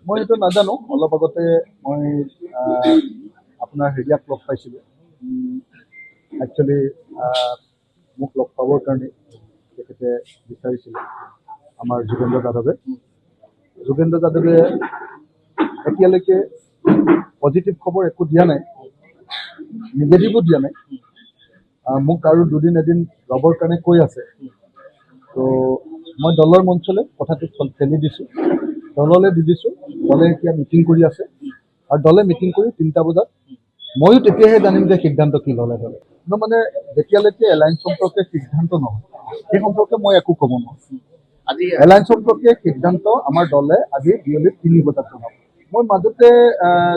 মই এইটো নাজানো। অলপ আগতে মই আপোনাৰ হেৰিয়াক লগ পাইছিলোঁ। একচুৱেলি মোক লগ পাবৰ কাৰণে তেখেতে বিচাৰিছিলে আমাৰ যোগেন্দ্ৰ যাদৱে। যোগেন্দ্ৰ যাদৱে এতিয়ালৈকে পজিটিভ খবৰ একো দিয়া নাই, নিগেটিভো দিয়া নাই। মোক আৰু দুদিন এদিন ৰবৰ কাৰণে কৈ আছে। তো মই দলৰ মঞ্চলৈ কথাটো ঠেলি দিছোঁ, দললৈ দি দিছোঁ। দলে এতিয়া মিটিং কৰি আছে আৰু দলে মিটিং কৰি 3টা বজাত ময়ো তেতিয়াহে জানিম যে সিদ্ধান্ত কি ল'লে দলে। কিন্তু মানে যেতিয়ালৈকে এলায়েন্স সম্পৰ্কে সিদ্ধান্ত নহয় সেই সম্পৰ্কে মই একো ক'ব নোৱাৰোঁ। আজি এলায়েন্স সম্পৰ্কে সিদ্ধান্ত আমাৰ দলে আজি বিয়লি 3 বজাত জনাব। মই মাজতে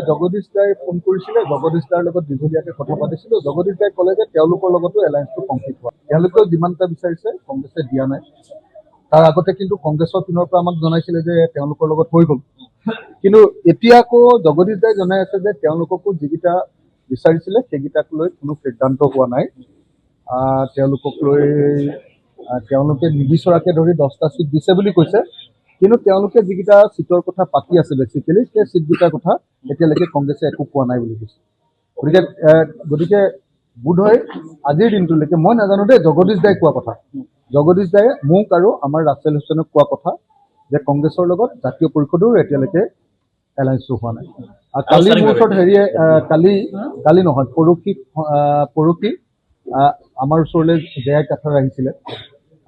জগদীশ দাই ফোন কৰিছিলে, জগদীশ দাৰ লগত দীঘলীয়াকৈ কথা পাতিছিলোঁ। জগদীশ দাই ক'লে যে তেওঁলোকৰ লগতো এলায়েন্সটো কমপ্লিট হোৱা, তেওঁলোকেও যিমানটা বিচাৰিছে কংগ্ৰেছে দিয়া নাই। তাৰ আগতে কিন্তু কংগ্ৰেছৰ পিনৰ পৰা আমাক জনাইছিলে যে তেওঁলোকৰ লগত হৈ গ'ল। কিন্তু এতিয়া আকৌ জগদীশ দাই জনাই আছে যে তেওঁলোককো যিকেইটা বিচাৰিছিলে সেইকেইটাক লৈ কোনো সিদ্ধান্ত হোৱা নাই। তেওঁলোকক লৈ তেওঁলোকে নিবিচৰাকে ধৰি 10টা চিট দিছে বুলি কৈছে। কিন্তু তেওঁলোকে যিকেইটা চিটৰ কথা পাতি আছে বেচিকেলি সেই চিটকেইটাৰ কথা এতিয়ালৈকে কংগ্ৰেছে একো কোৱা নাই বুলি কৈছে। গতিকে বোধহয় আজিৰ দিনটোলৈকে মই নাজানো দেই, জগদীশ দাই কোৱা কথা, জগদীশ দায়ে মোক আৰু আমাৰ ৰাছেল হুছেইনক কোৱা কথা যে কংগ্ৰেছৰ লগত জাতীয় পৰিষদৰো এতিয়ালৈকে এলায়েন্সটো হোৱা নাই। আৰু কালি মোৰ ওচৰত হেৰিয়ে কালি নহয় পৰহি আমাৰ ওচৰলৈ জে.আই. কাথাৰ আহিছিলে।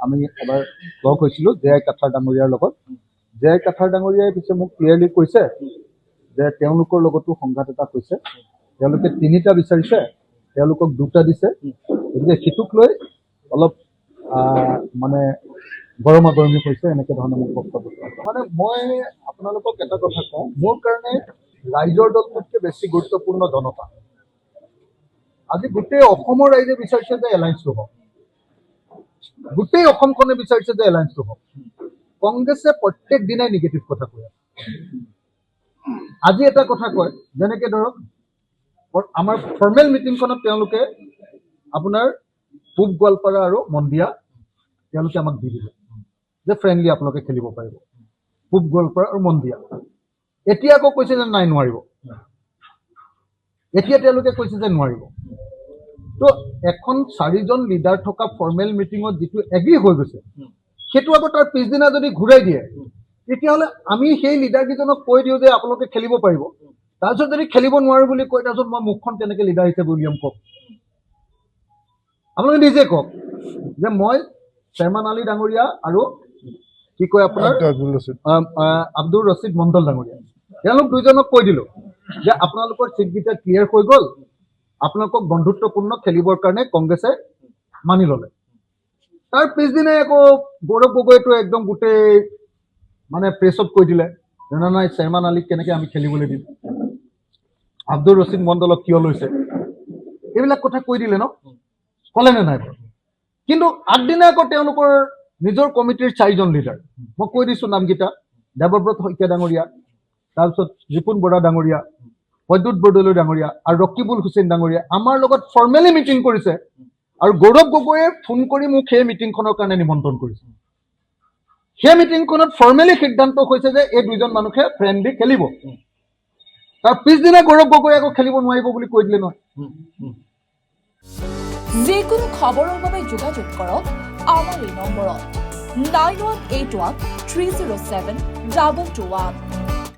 আমি এবাৰ লগ হৈছিলোঁ জে.আই. কাথাৰ ডাঙৰীয়াৰ লগত। জে.আই. কাথাৰ ডাঙৰীয়াই পিছে মোক ক্লিয়াৰলি কৈছে যে তেওঁলোকৰ লগতো সংঘাত এটা হৈছে। তেওঁলোকে 3টা বিচাৰিছে, তেওঁলোকক 2টা দিছে। গতিকে সিটোক লৈ অলপ মানে গৰমা গৰমি হৈছে, এনেকৈ ধৰণে মোক বক্তব্য মানে মই আপোনালোকক এটা কথা কওঁ, মোৰ কাৰণে ৰাইজৰ দলটোতকৈ বেছি গুৰুত্বপূৰ্ণ জনতা। আজি গোটেই অসমৰ ৰাইজে বিচাৰিছে যে এলায়েন্সটো হওক, গোটেই অসমখনে বিচাৰিছে যে এলায়েন্সটো হওক। কংগ্ৰেছে প্ৰত্যেক দিনাই নিগেটিভ কথা কৈ আছে। আজি এটা কথা কয়, যেনেকে ধৰক আমাৰ ফৰ্মেল মিটিংখনত তেওঁলোকে আপোনাৰ পূব গোৱালপাৰা আৰু মন্দিয়া তেওঁলোকে আমাক দি দিলে যে ফ্ৰেণ্ডলি আপোনালোকে খেলিব পাৰিব, পূব গোৱালপাৰা আৰু মন্দিয়া। এতিয়া আকৌ কৈছে যে নাই নোৱাৰিব, এতিয়া তেওঁলোকে কৈছে যে নোৱাৰিব। তো এখন 4জন লিডাৰ থকা ফৰ্মেল মিটিঙত যিটো এগ্ৰী হৈ গৈছে সেইটো আকৌ তাৰ পিছদিনা যদি ঘূৰাই দিয়ে তেতিয়াহ'লে আমি সেই লিডাৰকেইজনক কৈ দিওঁ যে আপোনালোকে খেলিব পাৰিব। তাৰপিছত যদি খেলিব নোৱাৰো বুলি কয়, তাৰপিছত মই মুখখন কেনেকৈ লিডাৰ হিচাপে উলিয়াম কওক? আপোনালোকে নিজে কওক যে মই চেয়াৰমান আলী ডাঙৰীয়া আৰু কি কয় আপোনাৰ আব্দুল ৰছিদ মণ্ডল ডাঙৰীয়া, তেওঁলোক দুইজনক কৈ দিলোঁ যে আপোনালোকৰ চিটকেইটা ক্লিয়াৰ হৈ গ'ল, আপোনালোকক বন্ধুত্বপূৰ্ণ খেলিবৰ কাৰণে কংগ্ৰেছে মানি ল'লে। তাৰ পিছদিনাই আকৌ গৌৰৱ গগৈটো একদম গোটেই মানে প্ৰেছত কৈ দিলে যে নাই চেয়াৰমান আলীক কেনেকৈ আমি খেলিবলৈ দিম, আব্দুল ৰছিদ মণ্ডলক কিয় লৈছে, এইবিলাক কথা কৈ দিলে ন, ক'লে নে নাই বাৰু? কিন্তু আগদিনা আকৌ তেওঁলোকৰ নিজৰ কমিটিৰ 4জন লিডাৰ, মই কৈ দিছোঁ নামকেইটা, দেৱব্ৰত শইকীয়া ডাঙৰীয়া, তাৰপিছত ৰিপুণ বৰা ডাঙৰীয়া, প্ৰদ্যুৎ বৰদলৈ ডাঙৰীয়া আৰু ৰকিবুল হুছেইন ডাঙৰীয়া আমাৰ লগত ফৰ্মেলি মিটিং কৰিছে। আৰু গৌৰৱ গগৈয়ে ফোন কৰি মোক সেই মিটিংখনৰ কাৰণে নিমন্ত্ৰণ কৰিছে। সেই মিটিংখনত ফৰ্মেলি সিদ্ধান্ত হৈছে যে এই 2জন মানুহে ফ্ৰেণ্ডলি খেলিব। তাৰ পিছদিনা গৌৰৱ গগৈ আকৌ খেলিব নোৱাৰিব বুলি কৈ দিলে নহয়। যিকোনো খবৰৰ বাবে যোগাযোগ কৰক আমাৰ এই নম্বৰত 9181 307 221।